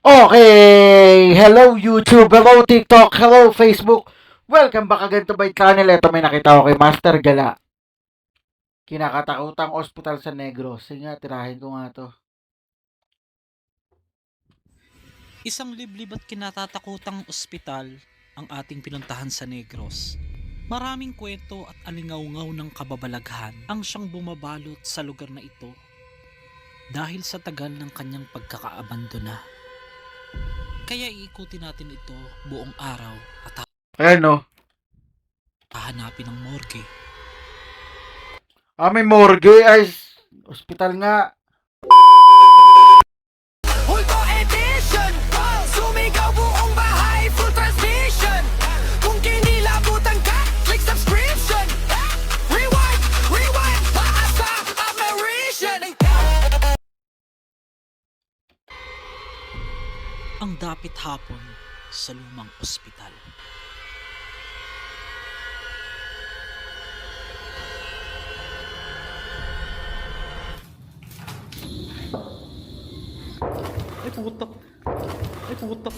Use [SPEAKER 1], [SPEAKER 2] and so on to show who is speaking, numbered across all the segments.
[SPEAKER 1] Okay! Hello YouTube, hello TikTok, hello Facebook. Welcome back again to my channel. Ito may nakita ko kay Master Gala. Kinakatakutang ospital sa Negros. Sige nga, tirahin ko nga to.
[SPEAKER 2] Isang liblib at kinatatakutang ospital ang ating pinuntahan sa Negros. Maraming kwento at alingaw-ngaw ng kababalaghan ang siyang bumabalot sa lugar na ito dahil sa tagal ng kanyang pagkakaabandona. Kaya iikutin natin ito buong araw at
[SPEAKER 1] Ayan no.
[SPEAKER 2] hahanapin ang morgue.
[SPEAKER 1] May morgue ay ospital nga.
[SPEAKER 3] Hulto edition, sumigaw buong bahay, full transmission. Kung kinilabutan ka, click subscription. Rewind, rewind, taas sa apparition.
[SPEAKER 2] Ang dapit hapon sa lumang ospital. Ay putak! Ay putak!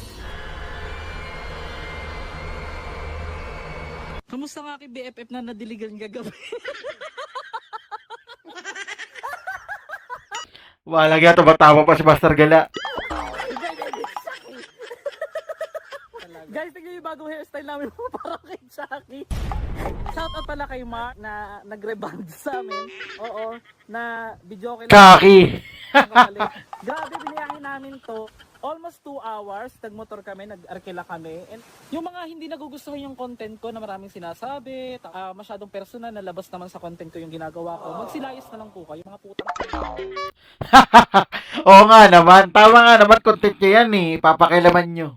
[SPEAKER 2] Kamusta nga kay BFF na nadiligan kagabi?
[SPEAKER 1] Wala nga, tumatama pa si Master Gala.
[SPEAKER 4] Guys, tignan yung bagong hairstyle namin para kay Chucky. Shout out pala kay Mark na nag-reband sa amin. Oo, na video okay
[SPEAKER 1] Chucky.
[SPEAKER 4] Grabe, biniyahin namin to. Almost 2 hours, nagmotor kami, nag-arkila kami. And yung mga hindi nagugustuhan yung content ko na maraming sinasabi, masyadong personal, nalabas naman sa content ko yung ginagawa ko. Magsilayas na lang po kayo, mga putang.
[SPEAKER 1] Oo nga naman. Tama nga naman, content niya yan eh. Papakilaman nyo.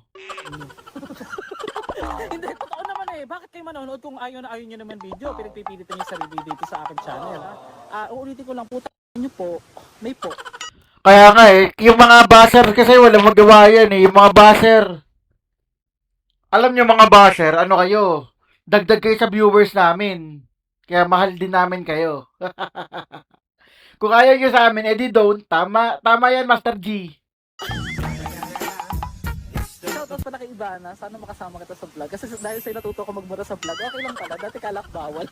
[SPEAKER 4] Hindi, totoo naman eh. Bakit kayo manonood kung ayaw na ayaw nyo naman video? Pinagpipilitan nyo sarili dito sa akin channel. Uulitin ko lang, putang nyo po, may po.
[SPEAKER 1] Kaya nga eh, yung mga basher kasi walang magawa yan eh. Yung mga basher. Alam nyo mga basher, ano kayo? Dagdag kayo sa viewers namin. Kaya mahal din namin kayo. Kung ayaw nyo sa amin, edi don't. Tama, tama yan, Master G.
[SPEAKER 4] Shoutout pala kay Ivana, sana makasama kita sa vlog. Kasi dahil sa'yo natuto ko magmura sa vlog, okay lang pala, dati kalak bawal.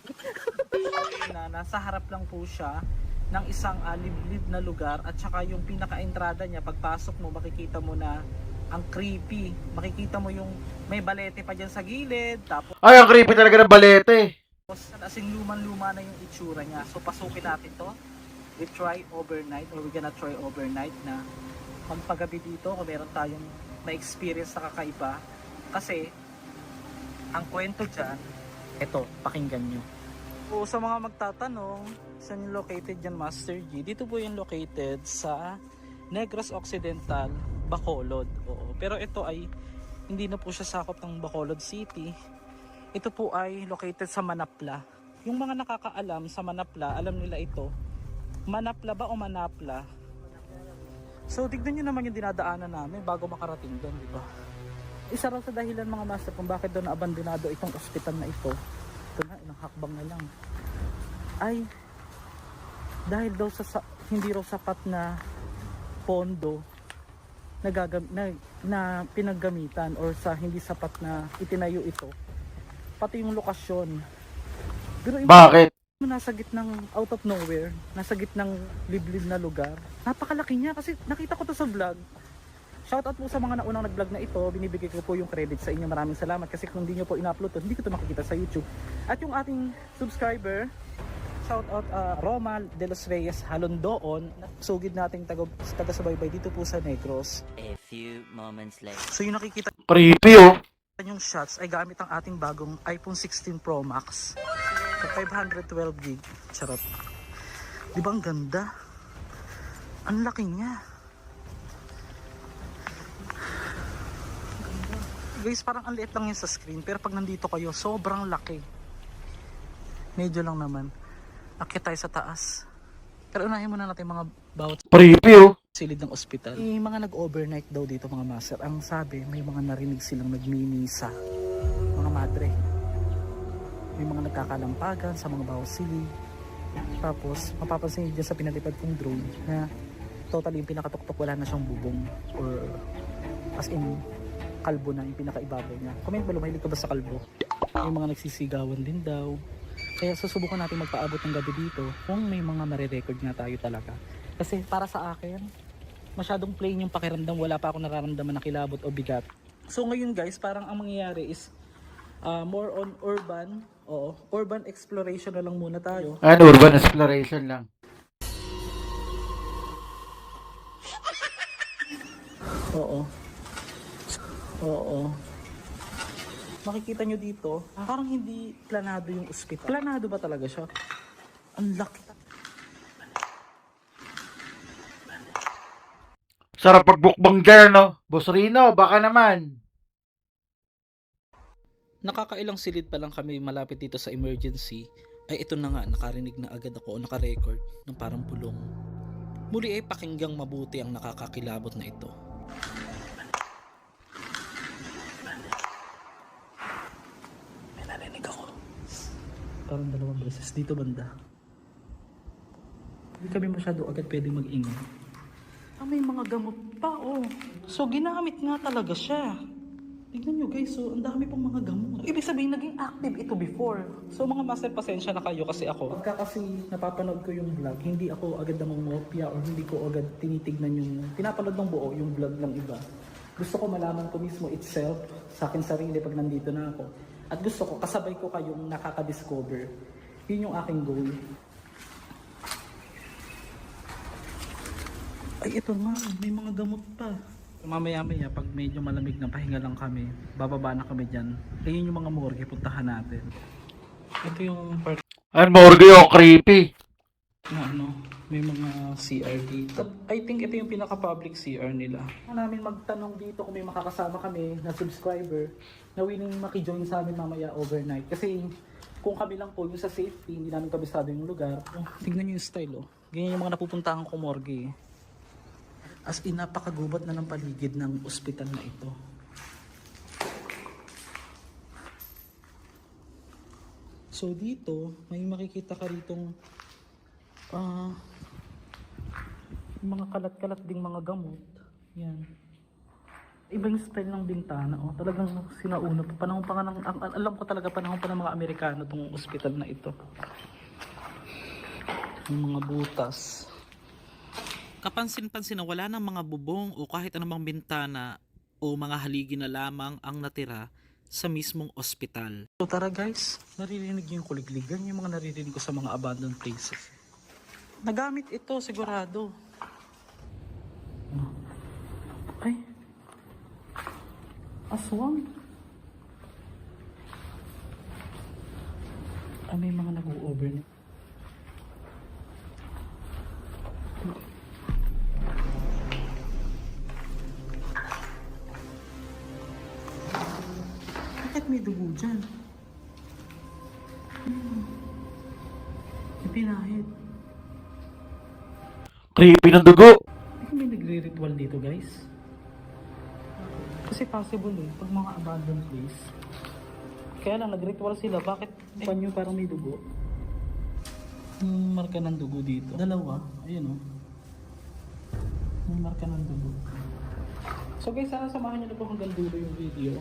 [SPEAKER 4] Nasa harap lang po siya ng isang liblib na lugar at saka yung pinaka-entrada niya, pagpasok mo makikita mo na ang creepy. Makikita mo yung may balete pa dyan sa gilid, tapos
[SPEAKER 1] Ay, ang creepy talaga ng balete.
[SPEAKER 4] asing luman-luma na yung itsura niya. So pasukin natin to. We try overnight or we're gonna try overnight na magpagabi dito kung meron tayong na-experience na kakaiba. Kasi ang kwento dyan, eto, pakinggan nyo. So, sa mga magtatanong, saan yung located dyan, Master G? Dito po yung located sa Negros Occidental, Bacolod. Oo. Pero ito ay hindi na po siya sakop ng Bacolod City. Ito po ay located sa Manapla. Yung mga nakakaalam sa Manapla, alam nila ito. Manapla ba o Manapla? So, tignan nyo naman yung dinadaanan namin bago makarating doon, di ba? Isa raw sa dahilan mga master kung bakit doon abandonado itong ospital na ito. Ito na, ilang hakbang na lang. Ay, dahil daw sa hindi raw sapat na pondo na pinaggamitan or sa hindi sapat na itinayo ito. Pati yung lokasyon. Pero
[SPEAKER 1] Bakit?
[SPEAKER 4] nasa gitnang out of nowhere, nasa gitnang liblib na lugar. Napakalaki niya kasi nakita ko to sa vlog. Shoutout po sa mga naunang nag-vlog na ito. Binibigay ko po yung credit sa inyo. Maraming salamat kasi kung hindi nyo po in-upload to, hindi ko to makikita sa YouTube. At yung ating subscriber, shoutout Roma de los Reyes Halondoon, sugid nating taga-subaybay dito po sa Negros.
[SPEAKER 5] A few moments later.
[SPEAKER 4] So yung nakikita
[SPEAKER 1] Creepy oh.
[SPEAKER 4] yung shots ay gamit ang ating bagong iPhone 16 Pro Max. So 512 gig. Charot. Di ba ang ganda? Ang laki niya. Guys, parang ang liit lang yun sa screen. Pero pag nandito kayo, sobrang laki. Medyo lang naman. Akit tayo sa taas. Pero unahin muna natin mga bawat
[SPEAKER 1] Creepy oh.
[SPEAKER 4] silid ng ospital. May mga nag-overnight daw dito mga master. Ang sabi, may mga narinig silang nagmimisa. Mga madre. May mga nagkakalampagan sa mga bawat silid. Tapos, mapapansin nyo dyan sa pinalipad kong drone na totally yung pinakatuktok wala na siyang bubong or As in, kalbo na yung pinakaibabaw niya. Comment below, mahilig ka ba sa kalbo? May mga nagsisigawan din daw. Kaya susubukan natin magpaabot ng gabi dito kung may mga marirecord nga tayo talaga. Kasi para sa akin, masyadong plain yung pakiramdam, wala pa ako nararamdaman na kilabot o bigat. So ngayon guys, parang ang mangyayari is more on urban exploration na lang muna tayo.
[SPEAKER 1] Urban exploration lang.
[SPEAKER 4] Oo. Makikita nyo dito, parang hindi planado yung ospital. Planado ba talaga siya? Ang laki.
[SPEAKER 1] Sarap pagbukbang dyan, no? Boss Rino, baka naman.
[SPEAKER 2] Nakakailang silid pa lang kami malapit dito sa emergency, ay ito na nga, nakarinig na agad ako o nakarecord ng parang bulong. Muli ay pakinggang mabuti ang nakakakilabot na ito.
[SPEAKER 4] May narinig ako. Parang dalawang beses dito banda. Hindi kami masyado agad pwedeng mag-ingay. May mga gamot pa, oh. So, ginamit nga talaga siya. Tignan nyo guys, so, ang dami pang mga gamot. Ibig sabihin, naging active ito before. So, mga master, pasensya na kayo kasi ako. Pagka kasi napapanood ko yung vlog, hindi ako agad namumopia or hindi ko agad tinitignan yung, pinapanood ng buo yung vlog ng iba. Gusto ko malaman ko mismo itself, sa akin sarili pag nandito na ako. At gusto ko, kasabay ko kayong nakaka-discover. Yun yung aking goal. Ay, ito nga, may mga gamot pa. Mamaya-maya, pag medyo malamig na, pahinga lang kami, bababa na kami dyan. Ayun yung mga morgue, puntahan natin. Ito yung part
[SPEAKER 1] Morgue yung creepy.
[SPEAKER 4] na may mga CR dito. I think ito yung pinaka-public CR nila. Namin magtanong dito kung may makakasama kami na subscriber na willing maki-join sa amin mamaya overnight. Kasi kung kami lang po yung sa safety, hindi namin kabisado yung lugar. Tignan nyo yung style, oh. Ganyan yung mga napupuntahan ko morgue. As in, napakagubat na ng paligid ng ospital na ito. So dito, may makikita ka ritong mga kalat-kalat ding mga gamot. Yan. Iba yung style ng bintana. Oh. Talagang sinauna. Panahon pa nga ng, alam ko talaga panahon pa ng mga Amerikano tong ospital na ito. Yung mga butas.
[SPEAKER 2] Kapansin-pansin na wala ng mga bubong o kahit anumang bintana o mga haligi na lamang ang natira sa mismong ospital.
[SPEAKER 4] So tara guys, naririnig yung kuligligan, yung mga naririnig ko sa mga abandoned places. Nagamit ito sigurado. Ay, aswang. May mga nag-o-overnight. Bakit may dugo dyan? Ipinahid.
[SPEAKER 1] Creepy ng dugo.
[SPEAKER 4] Hindi may nagre-ritual dito guys. Kasi possible pag mga abandoned place. Kaya lang nag-ritual sila, bakit panyo parang may dugo? Marka ng dugo dito. Dalawa, ayun oh. May marka ng dugo. So guys, sana samahan nyo na po hanggang dulo yung video.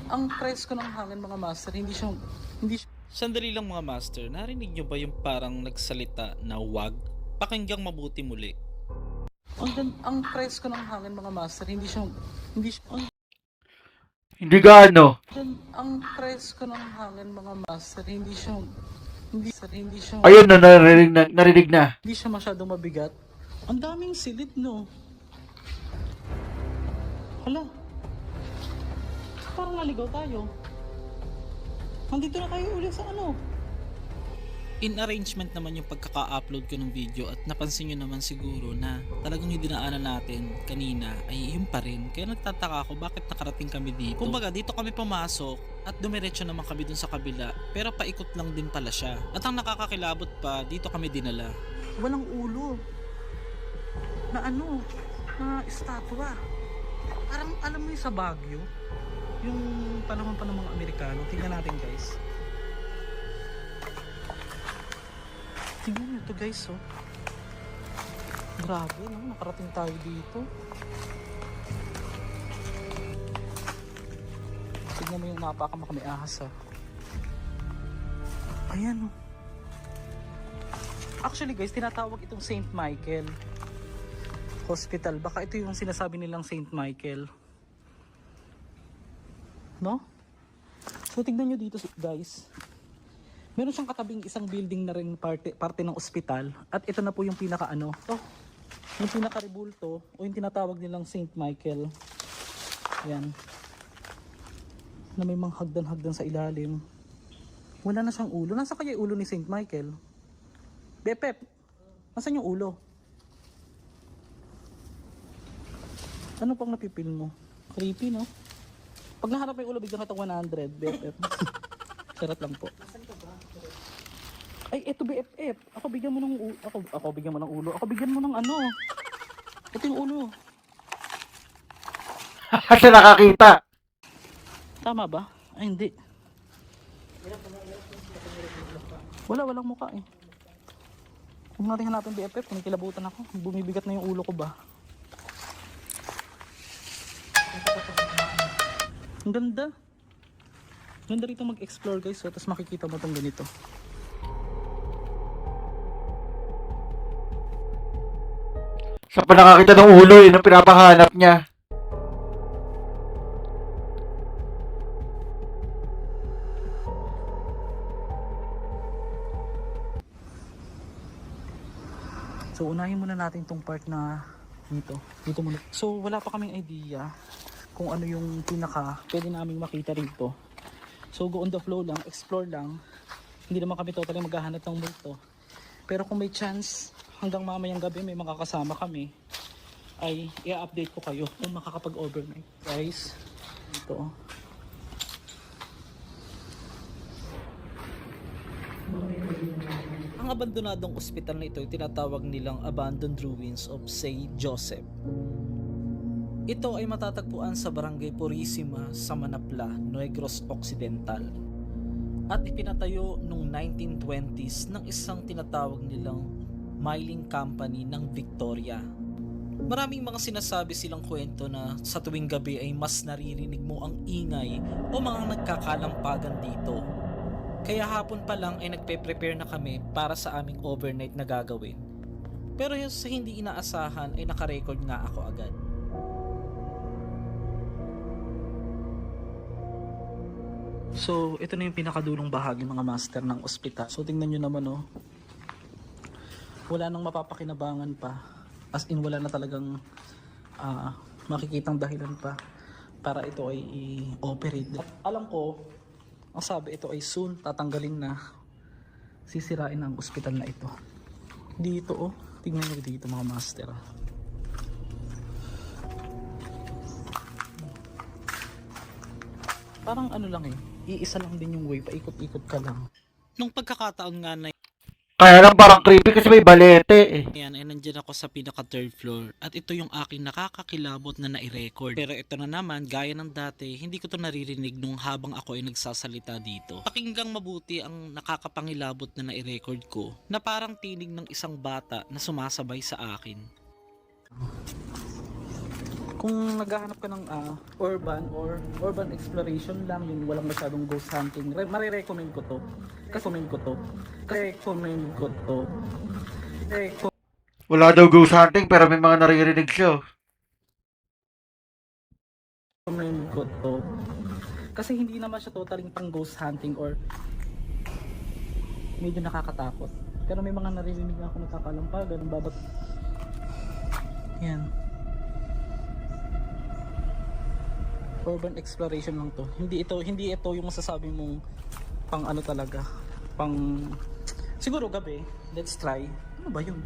[SPEAKER 4] Ang presko ng hangin mga master, hindi siya
[SPEAKER 2] Sandali lang mga master, narinig nyo ba yung parang nagsalita na wag? Pakinggang mabuti muli.
[SPEAKER 4] ang presko ng hangin mga master, hindi siya
[SPEAKER 1] Hindi gaano.
[SPEAKER 4] ang presko ng hangin mga master, hindi siya
[SPEAKER 1] Ayun na, narinig na.
[SPEAKER 4] hindi siya masyadong mabigat. Ang daming silid, no? Hala. Parang naligaw tayo. Nandito na tayo ulit sa ano?
[SPEAKER 2] In arrangement naman yung pagkaka-upload ko ng video at napansin nyo naman siguro na talagang yung dinaanan natin kanina ay yun pa rin. Kaya nagtataka ako bakit nakarating kami dito. Kumbaga dito kami pumasok at dumiretso naman kami dun sa kabila pero paikot lang din pala siya. At ang nakakakilabot pa, dito kami dinala.
[SPEAKER 4] Walang ulo. Na ano? Na estatwa. Parang alam mo yung sa Baguio? Yung panahon pa ng mga Amerikano. Tingnan natin guys. Tingnan nyo to guys, oh. Grabe, no? Nakarating tayo dito. tignan mo yung napakama kami ahas ha. Ayan oh. Actually guys, tinatawag itong St. Michael Hospital. Baka ito yung sinasabi nilang St. Michael. No? So tignan nyo dito guys. Meron siyang katabing isang building na rin parte ng ospital. At ito na po yung pinaka ano. Yung pinaka rebulto o yung tinatawag nilang St. Michael. Yan. Na may mga hagdan-hagdan sa ilalim. Wala na siyang ulo. Nasa kaya yung ulo ni St. Michael? Bepep, nasan yung ulo? Ano pang napipil mo? Creepy, no? Pag nahanap mo yung ulo, bigyan ka itong 100, BFF. Charot lang po. Ay, eto BFF. Ako bigyan mo ng ulo. Ako bigyan mo ng ulo. Ako bigyan mo ng ano. Ito yung ulo.
[SPEAKER 1] Kasi nakakita.
[SPEAKER 4] Tama ba? Ay, hindi. Walang mukha eh. Huwag natin hanapin BFF. Kinikilabutan ako. Bumibigat na yung ulo ko ba? Ang ganda. Ganda rito mag-explore guys. So, tapos makikita mo itong ganito.
[SPEAKER 1] Sa pa nakakita ng ulo yun ang pinapahanap niya.
[SPEAKER 4] So unahin muna natin tong part na dito muna. So wala pa kaming idea kung ano yung pinaka pwede naming makita rito. So go on the flow lang, explore lang. Hindi naman kami totally maghahanap ng multo. Pero kung may chance hanggang mamayang gabi may makakasama kami, ay i-update ko kayo kung makakapag-overnight. Guys, ito.
[SPEAKER 2] Ang abandonadong ospital na ito ay tinatawag nilang Abandoned Ruins of St. Joseph. Ito ay matatagpuan sa Barangay Purisima sa Manapla, Negros Occidental. At ipinatayo noong 1920s ng isang tinatawag nilang mining company ng Victoria. Maraming mga sinasabi silang kwento na sa tuwing gabi ay mas naririnig mo ang ingay o mga nagkakalampagan dito. Kaya hapon pa lang ay nagpe-prepare na kami para sa aming overnight na gagawin. Pero sa hindi inaasahan ay nakarecord nga ako agad.
[SPEAKER 4] So ito na yung pinakadulong bahagi mga master ng ospital. So tingnan nyo naman oh. Wala nang mapapakinabangan pa. As in wala na talagang makikitang dahilan pa para ito ay i-operate. At alam ko, ang sabi ito ay soon tatanggalin na, sisirain ang ospital na ito. Dito oh, tingnan nyo dito mga master. Parang ano lang iisa lang din yung way, paikot-ikot ka lang.
[SPEAKER 2] Nung pagkakataon nga na
[SPEAKER 1] Kaya lang parang creepy kasi may balete eh.
[SPEAKER 2] yan ay nandiyan ako sa pinaka third floor at ito yung aking nakakakilabot na nai-record. Pero ito na naman, gaya ng dati, hindi ko to naririnig nung habang ako ay nagsasalita dito. Pakinggang mabuti ang nakakapangilabot na nai-record ko na parang tinig ng isang bata na sumasabay sa akin.
[SPEAKER 4] Kung naghahanap ka ng urban exploration lang, yung walang masyadong ghost hunting, marirecommend ko to.
[SPEAKER 1] Wala daw ghost hunting pero may mga naririnig siya.
[SPEAKER 4] Kasi hindi naman siya totally pang ghost hunting or medyo nakakatakot. Pero may mga naririnig na ako nakakalampagan, babat. Yan. Urban exploration lang to. Hindi ito yung masasabi mong pang ano talaga. Pang siguro gabi. Let's try. Ano ba 'yun?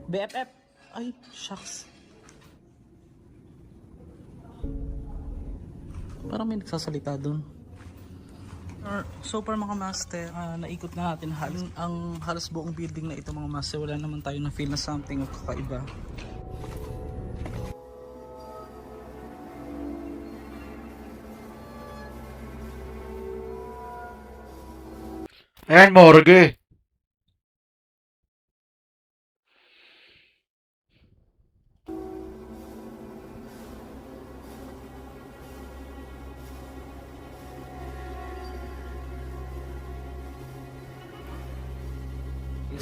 [SPEAKER 4] BFF. Ay, shucks. Parang may nagsasalita doon. So far mga master, naikot na natin ang halos buong building na ito mga master. Wala naman tayo na feel na something o kakaiba.
[SPEAKER 1] Ayan, morgue.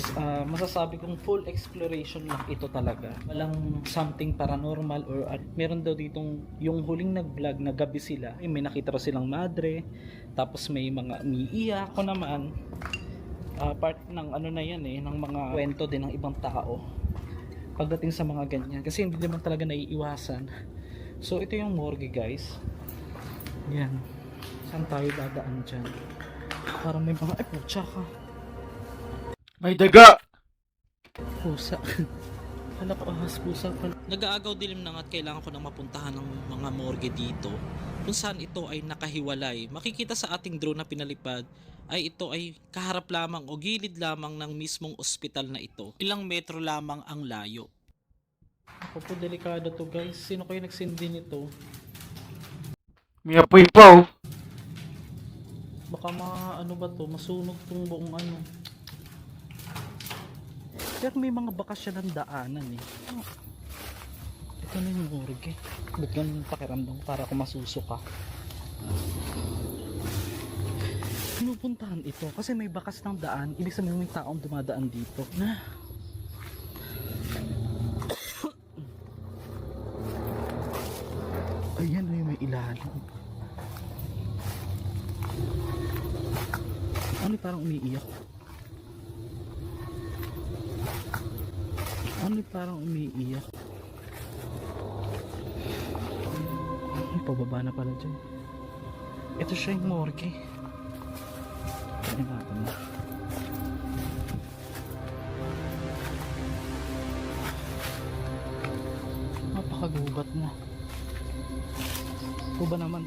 [SPEAKER 4] guys, masasabi kong full exploration lang ito talaga. Walang something paranormal or meron daw ditong yung huling nag-vlog na gabi sila. May nakita raw silang madre, tapos may mga umiiyak. Ako naman, part ng ano na yan ng mga kwento din ng ibang tao pagdating sa mga ganyan. Kasi hindi naman talaga naiiwasan. So ito yung morgue guys. Yan. Saan tayo dadaan dyan? Parang may mga, ay putya ka.
[SPEAKER 1] May daga!
[SPEAKER 4] Pusa. Hala ko, ahas pusa pala.
[SPEAKER 2] Nag-aagaw dilim na nga at kailangan ko nang mapuntahan ng mga morgue dito kung saan ito ay nakahiwalay. Makikita sa ating drone na pinalipad ay ito ay kaharap lamang o gilid lamang ng mismong ospital na ito. Ilang metro lamang ang layo.
[SPEAKER 4] Ako po, delikado to guys. Sino kayo nagsindi nito?
[SPEAKER 1] May apoy pa oh.
[SPEAKER 4] Baka ano ba to? Masunog tong buong ano. Pero may mga bakasyon ng daanan eh. Oh. Ito na yung morgue. Ba't ganun yung pakiramdam ko para ako masusuka? Pinupuntahan ito kasi may bakas ng daan. Ibig sabihin may taong dumadaan dito. Na. Ayan may ilalim. Ano parang umiiyak? Ano parang umiiyak? Ay, pababa na pala dyan. Ito siya yung morgue. Tignan natin na. Napakagubat na. Ito ba naman?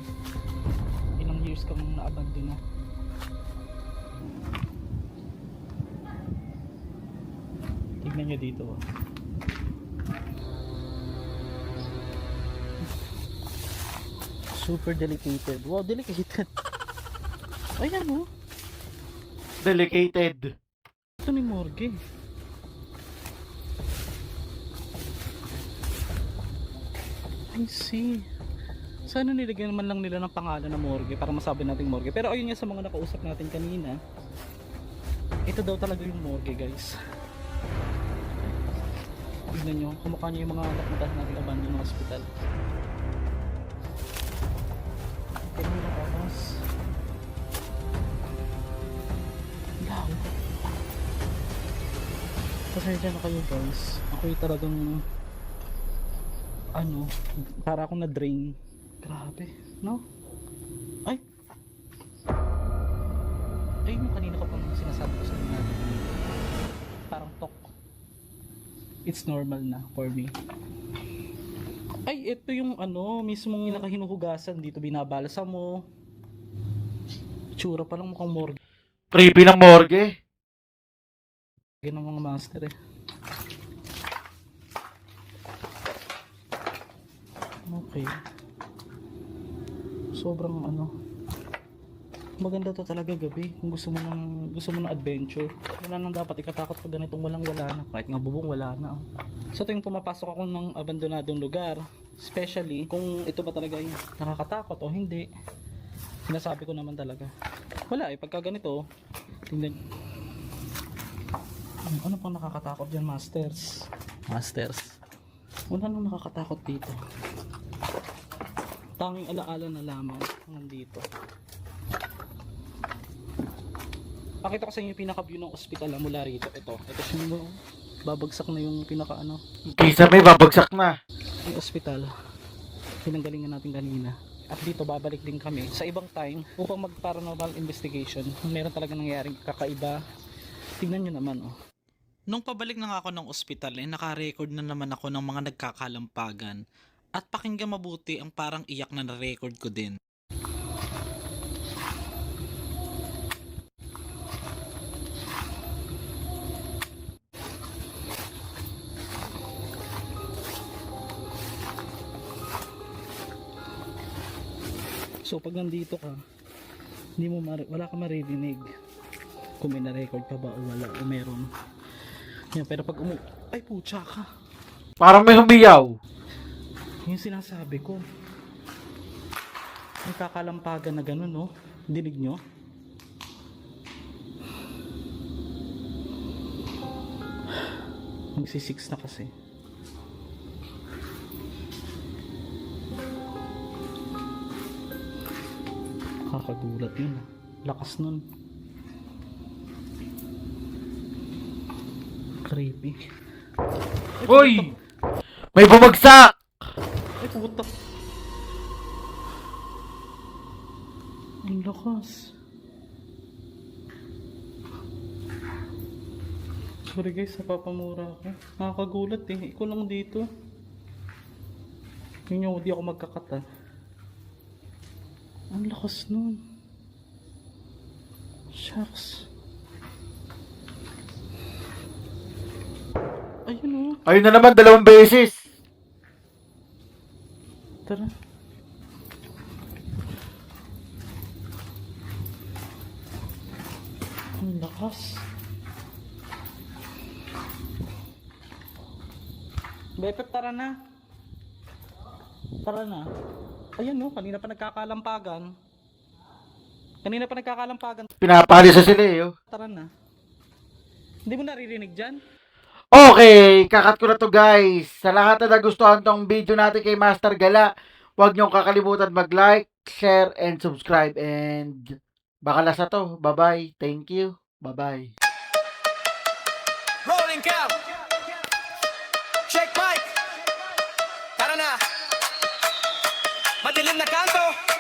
[SPEAKER 4] Ilang years kang naabandon na? Tignan nyo dito oh. Super delicated. Wow, delicated. Ayan oh.
[SPEAKER 1] Delicated.
[SPEAKER 4] Ito ni morgue. I see. Sana nilagyan naman lang nila ng pangalan na morgue para masabi nating morgue. Pero ayun nga sa mga nakausap natin kanina. Ito daw talaga yung morgue guys. Tignan nyo, kumukha nyo yung mga napuntahan natin abandoned na hospital. Tignan nyo oras. Law. Pasensya na kayo guys. Ako'y talagang ano, para akong na-drain. Grabe, no? Ay! Ay, yung kanina ko pang sinasabi ko sa inyo. Parang tok. It's normal na for me. Ay, ito yung ano, mismong nakahinuhugasan dito. Binabalasa mo. Tsura pa lang mukhang morgue.
[SPEAKER 1] Creepy ng morgue.
[SPEAKER 4] Yan ang mga master eh. Okay. Sobrang ano. Maganda to talaga gabi kung gusto mo ng adventure. Wala nang dapat ikatakot pag ganitong wala na. Kahit nga bubong wala na. So tuwing pumapasok ako ng abandonadong lugar, especially kung ito ba talaga yung nakakatakot o hindi, sinasabi ko naman talaga. Wala eh, pagka ganito, tingnan. Ano pang nakakatakot dyan, masters? Wala nang nakakatakot dito. Tanging alaala na lamang nandito. Pakita ko sa inyo yung pinaka-view ng ospital mula rito. Ito siya, babagsak na yung pinaka ano.
[SPEAKER 1] Kisa may babagsak na.
[SPEAKER 4] Yung ospital. Pinanggalingan natin kanina. At dito babalik din kami sa ibang time upang mag-paranormal investigation. Meron talaga nangyaring kakaiba. Tingnan nyo naman oh.
[SPEAKER 2] Nung pabalik na nga ako ng ospital ay naka-record na naman ako ng mga nagkakalampagan at pakinggan mabuti ang parang iyak na na-record ko din.
[SPEAKER 4] So pag nandito ka, hindi mo wala ka maririnig kung may na-record ka ba o wala o meron. Yan, pero pag ay putya ka.
[SPEAKER 1] Parang may humiyaw.
[SPEAKER 4] Yung sinasabi ko. May kakalampagan na gano'n, no? Dinig nyo? Magsi-6 na kasi. Nakakagulat yun. Lakas nun. Creepy.
[SPEAKER 1] Uy! May bumagsak!
[SPEAKER 4] Ay, puta. Ang lakas. Sorry guys, napapamura ako. Nakakagulat eh. Ikaw lang dito. Yun yung di ako magkakata. Ang lakas nun. Shucks. Ayun oh.
[SPEAKER 1] Ayun na naman, 2 beses.
[SPEAKER 4] Tara. Ang lakas. Bepep, tara na. Tara na. Ayan no, kanina pa nagkakalampagan. Kanina pa nagkakalampagan.
[SPEAKER 1] Pinapalisa sila eh. Oh.
[SPEAKER 4] Tara na. Hindi mo naririnig dyan?
[SPEAKER 1] Okay, kakat ko na to guys. Sa lahat na nagustuhan tong video natin kay Master Gala, huwag niyong kakalimutan mag-like, share, and subscribe. And baka lasa to. Bye-bye. Thank you. Bye-bye.
[SPEAKER 3] Rolling cam. Check mic. Tara na. Madilim na kanto.